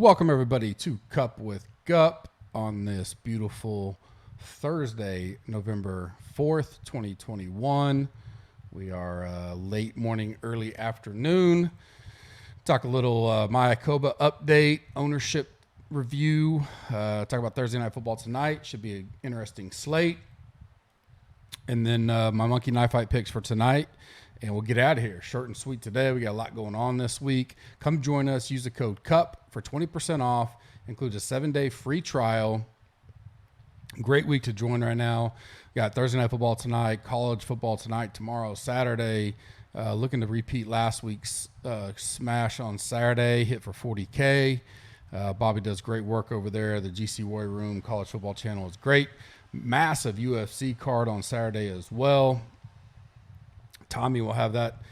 Welcome everybody to Cup with Gup on this beautiful Thursday, November 4th, 2021. We are late morning, early afternoon. Talk a little Mayakoba update, ownership review. Talk about Thursday Night Football tonight. Should be an interesting slate. And then my Monkey Knife Fight picks for tonight. And we'll get out of here. Short and sweet today. We got a lot going on this week. Come join us. Use the code CUP for 20% off. Includes a 7-day free trial. Great week to join right now. We got Thursday Night Football tonight, college football tonight, tomorrow, Saturday. Looking to repeat last week's smash on Saturday. Hit for 40K. Bobby does great work over there. The GC Warrior Room college football channel is great. Massive UFC card on Saturday as well. Tommy will have that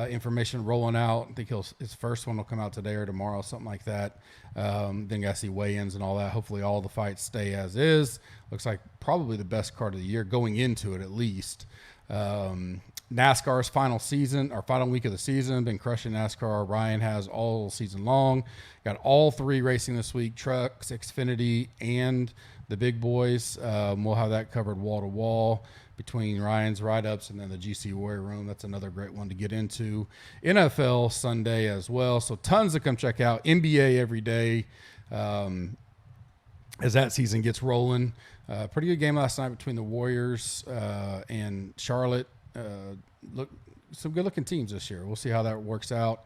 information rolling out. I think his first one will come out today or tomorrow, something like that. Then got to see weigh-ins and all that. Hopefully all the fights stay as is. Looks like probably the best card of the year going into it at least. NASCAR's final season, or final week of the season, been crushing NASCAR. Ryan has all season long. Got all three racing this week, trucks, Xfinity, and the big boys. We'll have that covered wall to wall between Ryan's write-ups and then the GC Warrior Room. That's another great one to get into. NFL Sunday as well. So tons to come check out. NBA every day as that season gets rolling. Pretty good game last night between the Warriors and Charlotte. Look, some good-looking teams this year. We'll see how that works out.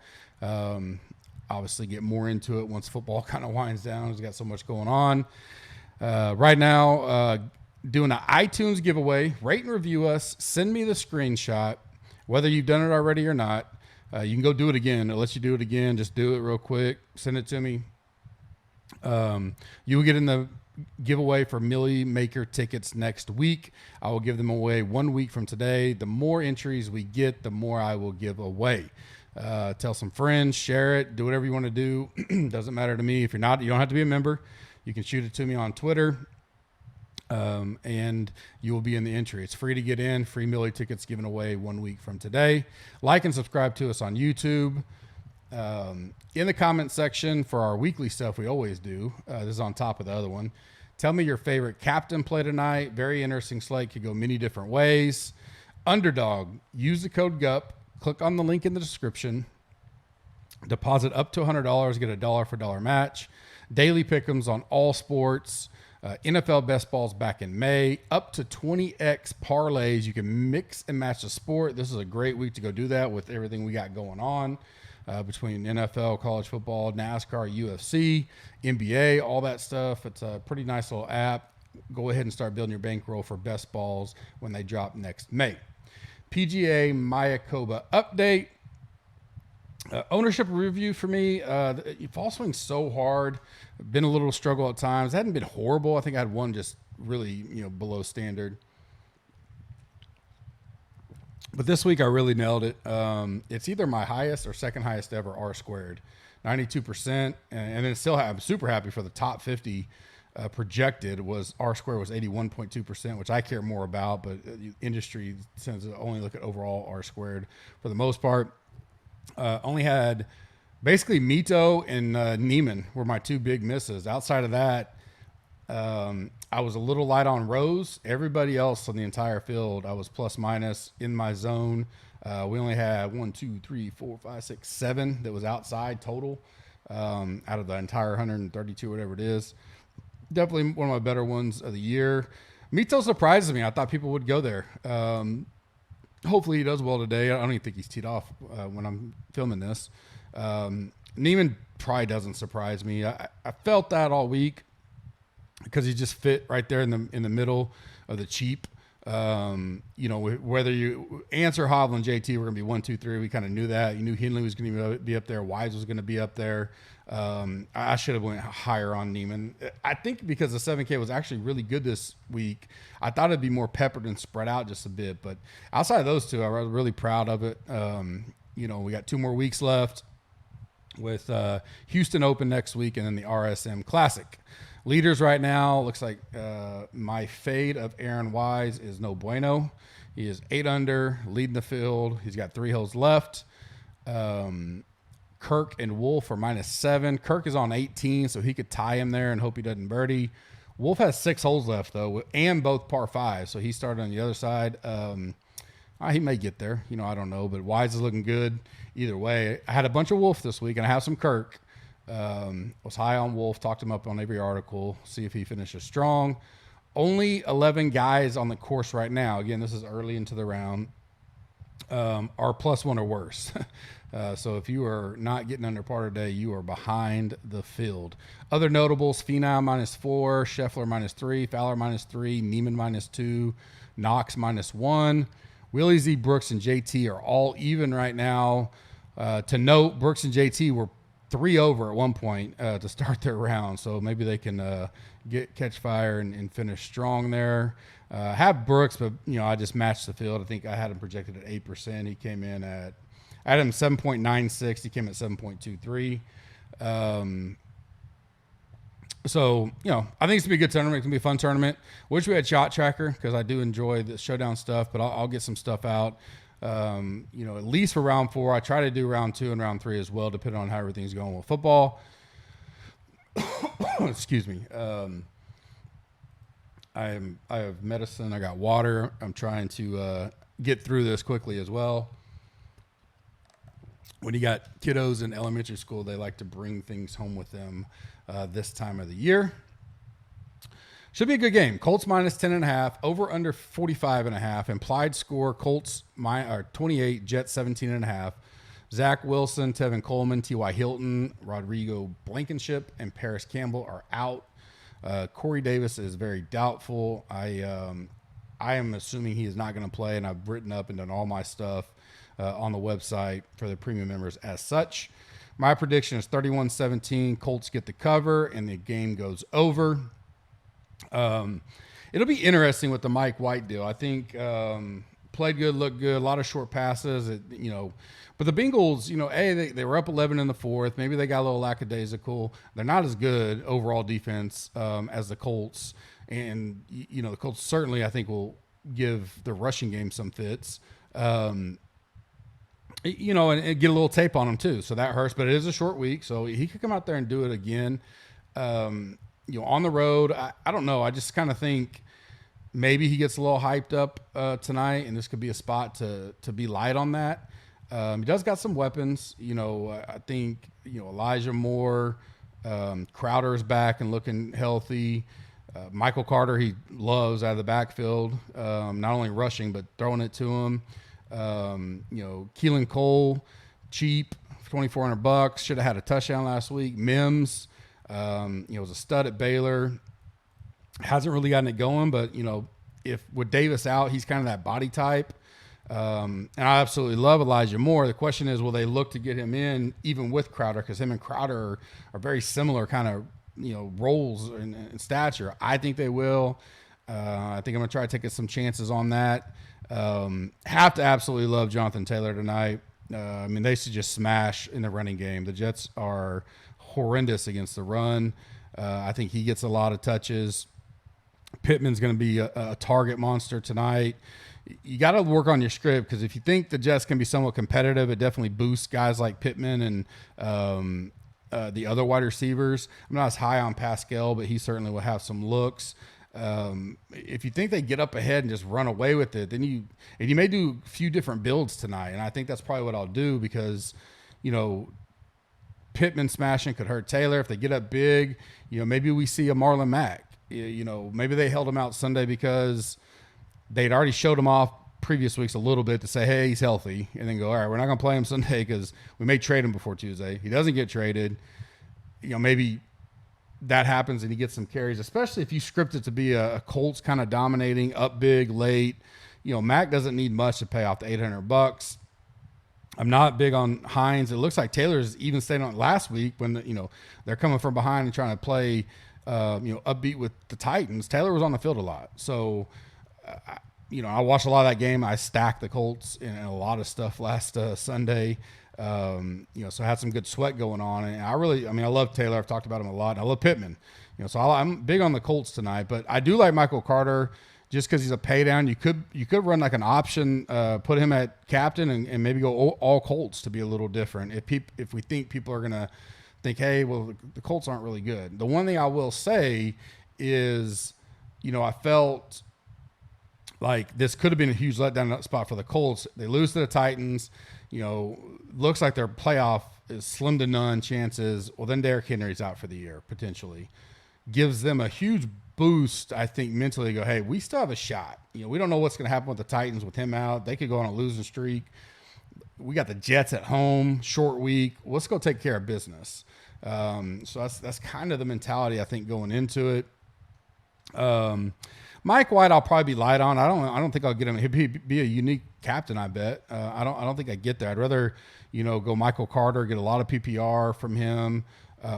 Obviously get more into it once football kind of winds down. We've got so much going on. Right now, doing an iTunes giveaway. Rate and review us. Send me the screenshot, whether you've done it already or not. You can go do it again. It lets you do it again. Just do it real quick. Send it to me. You will get in the giveaway for Millie Maker tickets next week. I will give them away 1 week from today. The more entries we get, the more I will give away. Tell some friends, share it, do whatever you want to do. Doesn't matter to me. If you're not, you don't have to be a member. You can shoot it to me on Twitter. And you will be in the entry. It's free to get in. Free Millie tickets given away 1 week from today. Like and subscribe to us on YouTube. In the comment section for our weekly stuff, we always do. This is on top of the other one. Tell me your favorite captain play tonight. Very interesting slate. Could go many different ways. Underdog. Use the code GUP. Click on the link in the description. Deposit up to $100. Get a dollar for dollar match. Daily pick'ems on all sports. NFL best balls back in May. Up to 20x parlays. You can mix and match the sport. This is a great week to go do that with everything we got going on between NFL, college football, NASCAR, UFC, NBA, all that stuff. It's a pretty nice little app. Go ahead and start building your bankroll for best balls when they drop next May. PGA Mayakoba update. Ownership review for me. Fall swing's so hard. Been a little struggle at times. It hadn't been horrible. I think I had one just really, below standard. But this week I really nailed it. It's either my highest or second highest ever R squared, 92%. And then still I'm super happy for the top 50 projected was R squared was 81.2%, which I care more about. But industry tends to only look at overall R squared for the most part. Only had basically Mito and Neiman were my two big misses. Outside of that, I was a little light on Rose. Everybody else on the entire field, I was plus minus in my zone. We only had 1, 2, 3, 4, 5, 6, 7 that was outside total out of the entire 132, whatever it is. Definitely one of my better ones of the year. Mito surprises me. I thought people would go there. Hopefully he does well today. I don't even think he's teed off when I'm filming this. Neiman probably doesn't surprise me. I felt that all week because he just fit right there in the middle of the cheap. Whether you answer Hovland, JT, we're going to be 1, 2, 3. We kind of knew that. You knew Henley was going to be up there. Wise was going to be up there. I should have went higher on Neiman. I think because the 7K was actually really good this week, I thought it'd be more peppered and spread out just a bit. But outside of those two, I was really proud of it. We got 2 more weeks left with Houston Open next week and then the RSM Classic. Leaders right now, looks like my fade of Aaron Wise is no bueno. He is 8 under, leading the field. He's got 3 holes left. Kirk and Wolf are -7. Kirk is on 18, so he could tie him there and hope he doesn't birdie. Wolf has 6 holes left, though, and both par 5, so he started on the other side. He may get there. I don't know, but Wise is looking good either way. I had a bunch of Wolf this week, and I have some Kirk. Was high on Wolf, talked him up on every article, see if he finishes strong. Only 11 guys on the course right now. Again, this is early into the round. Are +1 or worse. So if you are not getting under par today, you are behind the field. Other notables: Finau -4, Scheffler -3, Fowler -3, Neiman -2, Knox -1. Willie Z, Brooks, and JT are all even right now. To note, Brooks and JT were 3 over at one point to start their round, so maybe they can catch fire and finish strong there. Have Brooks, but I just matched the field. I think I had him projected at 8%. He came in I had him 7.96. He came at 7.23. So, I think it's going to be a good tournament. It's going to be a fun tournament. Wish we had Shot Tracker because I do enjoy the Showdown stuff, but I'll get some stuff out, at least for round 4. I try to do round 2 and round 3 as well, depending on how everything's going with football. Excuse me. I have medicine. I got water. I'm trying to get through this quickly as well. When you got kiddos in elementary school, they like to bring things home with them this time of the year. Should be a good game. Colts -10.5, over under 45.5. Implied score: Colts 28, Jets 17.5. Zach Wilson, Tevin Coleman, T.Y. Hilton, Rodrigo Blankenship, and Paris Campbell are out. Corey Davis is very doubtful. I am assuming he is not going to play, and I've written up and done all my stuff on the website for the premium members as such. My prediction is 31-17. Colts get the cover, and the game goes over. It'll be interesting with the Mike White deal. I think played good, looked good, a lot of short passes, But the Bengals, they were up 11 in the 4th. Maybe they got a little lackadaisical. They're not as good overall defense as the Colts. And, the Colts certainly, I think, will give the rushing game some fits. And get a little tape on him too. So that hurts, but it is a short week. So he could come out there and do it again. On the road, I don't know. I just kind of think maybe he gets a little hyped up tonight, and this could be a spot to be light on that. He does got some weapons. I think, Elijah Moore, Crowder is back and looking healthy. Michael Carter, he loves out of the backfield, not only rushing, but throwing it to him. Keelan Cole, cheap, $2,400. Should have had a touchdown last week. Mims, was a stud at Baylor. Hasn't really gotten it going, but, if with Davis out, he's kind of that body type. And I absolutely love Elijah Moore. The question is, will they look to get him in even with Crowder? Because him and Crowder are very similar kind of, roles and stature. I think they will. I think I'm going to try taking some chances on that. Have to absolutely love Jonathan Taylor tonight. They should just smash in the running game. The Jets are horrendous against the run. I think he gets a lot of touches. Pittman's going to be a target monster tonight. You got to work on your script, because if you think the Jets can be somewhat competitive, it definitely boosts guys like Pittman and the other wide receivers. I'm not as high on Pascal, but he certainly will have some looks. If you think they get up ahead and just run away with it, then you may do a few different builds tonight. And I think that's probably what I'll do, because, Pittman smashing could hurt Taylor. If they get up big, maybe we see a Marlon Mack. Maybe they held him out Sunday because they'd already showed him off previous weeks a little bit to say, hey, he's healthy, and then go, all right, we're not going to play him Sunday because we may trade him before Tuesday. He doesn't get traded. Maybe that happens and he gets some carries, especially if you script it to be a Colts kind of dominating, up big, late. Mac doesn't need much to pay off the $800. I'm not big on Hines. It looks like Taylor's even stayed on last week when, they're coming from behind and trying to play, upbeat with the Titans. Taylor was on the field a lot. So, I watched a lot of that game. I stacked the Colts in a lot of stuff last Sunday. So I had some good sweat going on. And I love Taylor. I've talked about him a lot. And I love Pittman. So I'm big on the Colts tonight. But I do like Michael Carter. just because he's a pay down. You could run like an option, put him at captain and maybe go all Colts to be a little different. If we think people are going to think, hey, well, the Colts aren't really good. The one thing I will say is, I felt like this could have been a huge letdown spot for the Colts. They lose to the Titans. Looks like their playoff is slim to none chances. Well, then Derrick Henry's out for the year, potentially. Gives them a huge boost, I think, mentally to go, hey, we still have a shot. We don't know what's going to happen with the Titans with him out. They could go on a losing streak. We got the Jets at home, short week. Let's go take care of business. So that's kind of the mentality, I think, going into it. Mike White, I'll probably be light on. I don't think I'll get him. He'd be a unique captain, I bet. I don't think I'd get there. I'd rather, go Michael Carter, get a lot of PPR from him,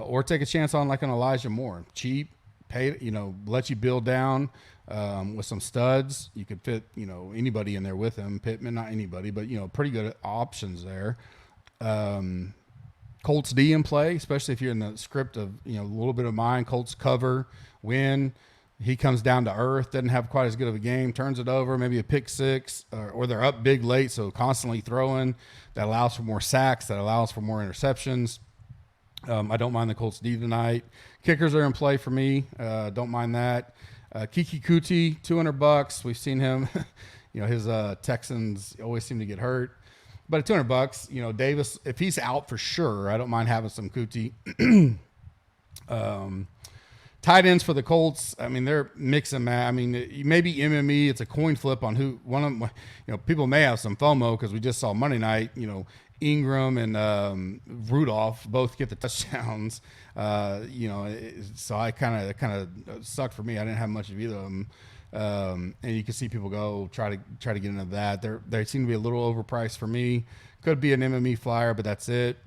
or take a chance on like an Elijah Moore. Cheap, pay, let you build down with some studs. You could fit, anybody in there with him. Pittman, not anybody, but, pretty good options there. Colts D in play, especially if you're in the script of, a little bit of mine. Colts cover, win. He comes down to earth, doesn't have quite as good of a game, turns it over, maybe a pick six, or they're up big late, so constantly throwing. That allows for more sacks, that allows for more interceptions. I don't mind the Colts D tonight. Kickers are in play for me. Don't mind that. Kiki Kuti, $200. We've seen him. His Texans always seem to get hurt. But at $200, Davis, if he's out for sure, I don't mind having some Kuti. Tight ends for the Colts, they're mix and match. Maybe MME, it's a coin flip on who one of them. People may have some FOMO because we just saw Monday night. Ingram and Rudolph both get the touchdowns. So I kind of sucked for me. I didn't have much of either of them. And you can see people go try to get into that. They seem to be a little overpriced for me. Could be an MME flyer, but that's it.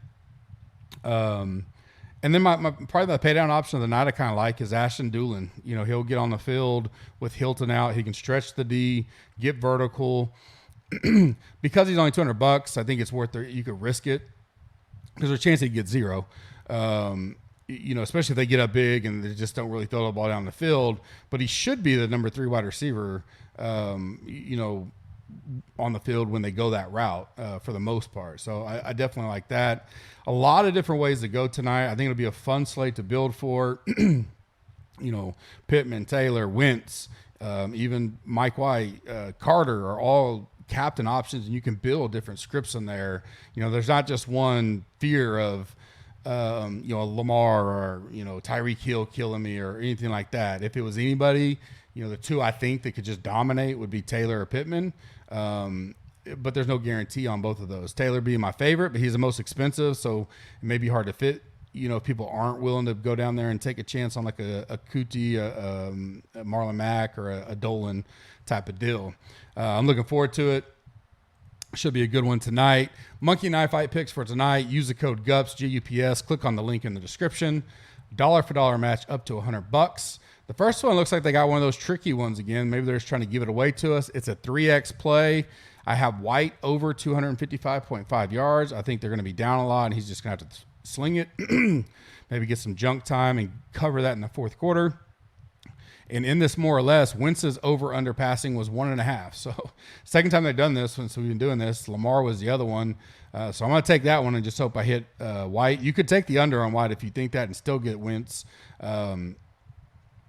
And then my probably the pay down option of the night I kind of like is Ashton Doolin. He'll get on the field with Hilton out. He can stretch the D, get vertical. Because he's only $200, I think it's worth it. You could risk it because there's a chance he gets zero. Especially if they get up big and they just don't really throw the ball down the field. But he should be the number 3 wide receiver, on the field when they go that route for the most part. So I definitely like that. A lot of different ways to go tonight. I think it'll be a fun slate to build for. Pittman, Taylor, Wentz, even Mike White, Carter are all captain options, and you can build different scripts in there. There's not just one fear of Lamar or Tyreek Hill killing me or anything like that. If it was anybody, the two I think that could just dominate would be Taylor or Pittman. But there's no guarantee on both of those. Taylor being my favorite, but he's the most expensive, so it may be hard to fit. If people aren't willing to go down there and take a chance on like a Kuti, a Marlon Mack, or a Dolan type of deal. I'm looking forward to it. Should be a good one tonight. Monkey Knife Fight picks for tonight. Use the code GUPS, GUPS. Click on the link in the description. Dollar for dollar match up to $100. The first one looks like they got one of those tricky ones again. Maybe they're just trying to give it away to us. It's a 3X play. I have White over 255.5 yards. I think they're going to be down a lot, and he's just going to have to sling it. Maybe get some junk time and cover that in the fourth quarter. And in this more or less, Wentz's over-under passing was 1.5. So second time they've done this since we've been doing this. Lamar was the other one. So I'm going to take that one and just hope I hit White. You could take the under on White if you think that and still get Wentz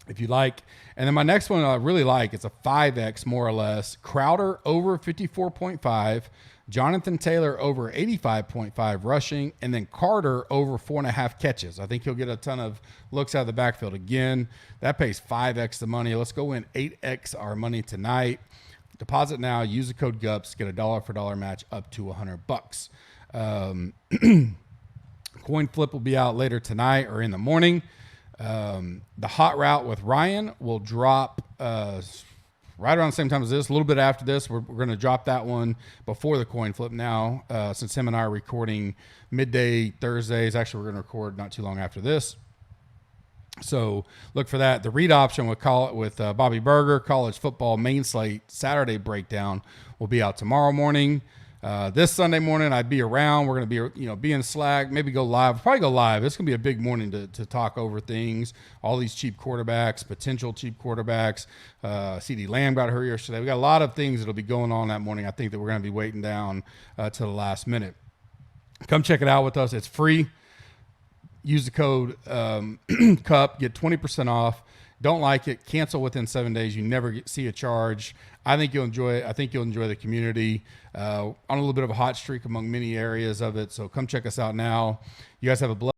if you like. And then my next one I really like, it's a 5X more or less. Crowder over 54.5. Jonathan Taylor over 85.5 rushing, and then Carter over 4.5 catches. I think he'll get a ton of looks out of the backfield again. That pays 5X the money. Let's go win 8X our money tonight. Deposit now. Use the code GUPS. Get a dollar for dollar match up to $100. Coin flip will be out later tonight or in the morning. The hot route with Ryan will drop right around the same time as this, a little bit after this. We're going to drop that one before the coin flip now, since him and I are recording midday Thursdays. Actually, we're going to record not too long after this. So look for that. The read option with Bobby Berger, college football main slate Saturday breakdown will be out tomorrow morning. This Sunday morning, I'd be around. We're going to be in Slack, maybe go live. Probably go live. It's going to be a big morning to talk over things. All these cheap quarterbacks, potential cheap quarterbacks. CD Lamb got hurt yesterday. We got a lot of things that'll be going on that morning. I think that we're going to be waiting down to the last minute. Come check it out with us. It's free. Use the code CUP. Get 20% off. Don't like it, cancel within 7 days. You never see a charge. I think you'll enjoy it. I think you'll enjoy the community. On a little bit of a hot streak among many areas of it. So come check us out now. You guys have a blessed